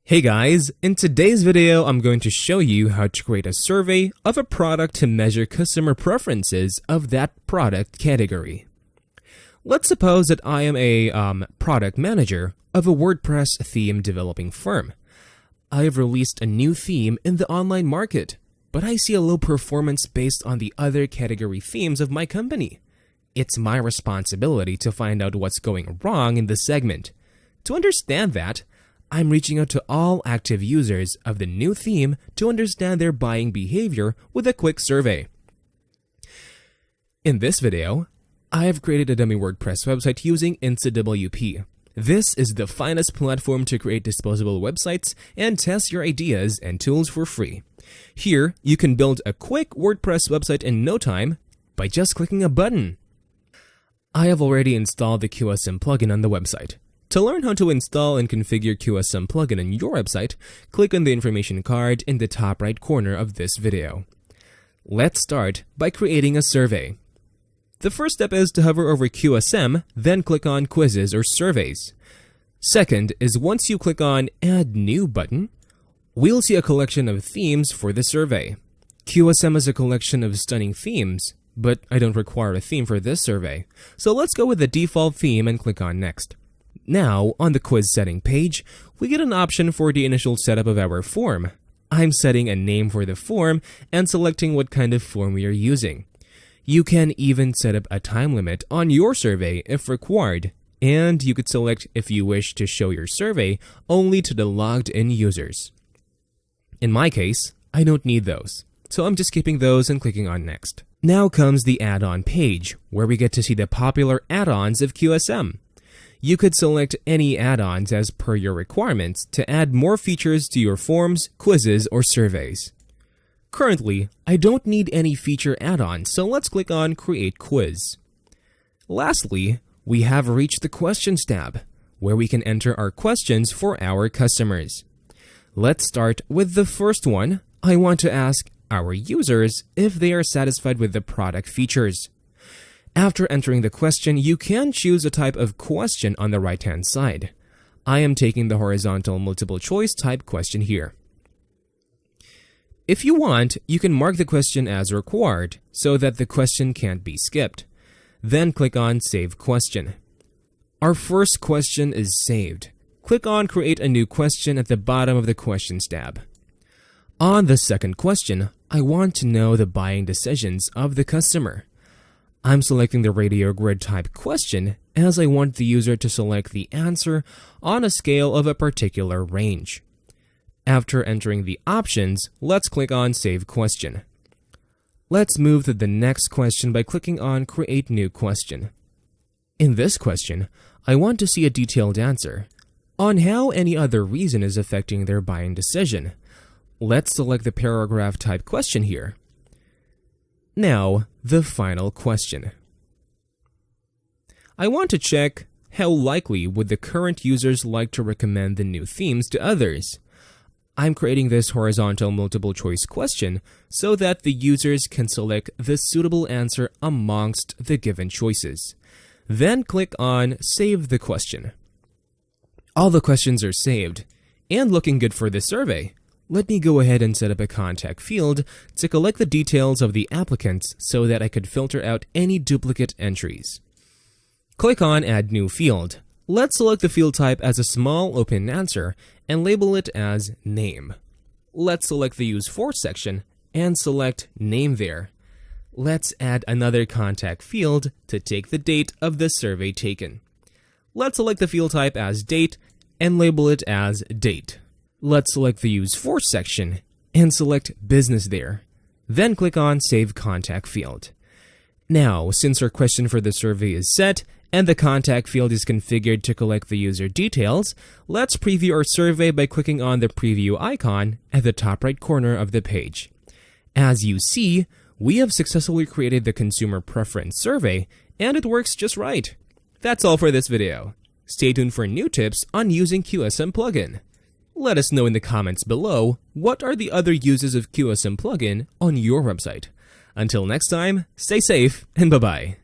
Hey guys, in today's video I'm going to show you how to create a survey of a product to measure customer preferences of that product category. Let's suppose that I am a product manager of a WordPress theme developing firm. I have released a new theme in the online market, but I see a low performance based on the other category themes of my company. It's my responsibility to find out what's going wrong in the segment. To understand that, I'm reaching out to all active users of the new theme to understand their buying behavior with a quick survey. In this video, I have created a dummy WordPress website using InstaWP. This is the finest platform to create disposable websites and test your ideas and tools for free. Here, you can build a quick WordPress website in no time by just clicking a button. I have already installed the QSM plugin on the website. To learn how to install and configure QSM plugin on your website, click on the information card in the top right corner of this video. Let's start by creating a survey. The first step is to hover over QSM, then click on Quizzes or Surveys. Second is once you click on Add New button, we'll see a collection of themes for the survey. QSM is a collection of stunning themes, but I don't require a theme for this survey, so let's go with the default theme and click on Next. Now, on the quiz setting page, we get an option for the initial setup of our form. I'm setting a name for the form and selecting what kind of form we are using. You can even set up a time limit on your survey if required, and you could select if you wish to show your survey only to the logged-in users. In my case, I don't need those, so I'm just skipping those and clicking on Next. Now comes the add-on page, where we get to see the popular add-ons of QSM. You could select any add-ons as per your requirements to add more features to your forms, quizzes, or surveys. Currently, I don't need any feature add-ons, so let's click on Create Quiz. Lastly, we have reached the Questions tab, where we can enter our questions for our customers. Let's start with the first one. I want to ask our users if they are satisfied with the product features. After entering the question, you can choose a type of question on the right-hand side. I am taking the horizontal multiple choice type question here. If you want, you can mark the question as required so that the question can't be skipped. Then click on Save Question. Our first question is saved. Click on Create a New Question at the bottom of the Questions tab. On the second question, I want to know the buying decisions of the customer. I'm selecting the radio grid type question as I want the user to select the answer on a scale of a particular range. After entering the options, let's click on Save Question. Let's move to the next question by clicking on Create New Question. In this question, I want to see a detailed answer on how any other reason is affecting their buying decision. Let's select the paragraph type question here. Now, the final question. I want to check how likely would the current users like to recommend the new themes to others. I'm creating this horizontal multiple choice question so that the users can select the suitable answer amongst the given choices. Then click on Save the Question. All the questions are saved and looking good for the survey. Let me go ahead and set up a contact field to collect the details of the applicants so that I could filter out any duplicate entries. Click on Add New Field. Let's select the field type as a small open answer and label it as Name. Let's select the Use For section and select Name there. Let's add another contact field to take the date of the survey taken. Let's select the field type as Date and label it as Date. Let's select the Use For section and select Business there. Then click on Save Contact Field. Now, since our question for the survey is set and the contact field is configured to collect the user details, let's preview our survey by clicking on the preview icon at the top right corner of the page. As you see, we have successfully created the consumer preference survey and it works just right. That's all for this video. Stay tuned for new tips on using QSM Plugin. Let us know in the comments below what are the other uses of QSM Plugin on your website. Until next time, stay safe and bye-bye.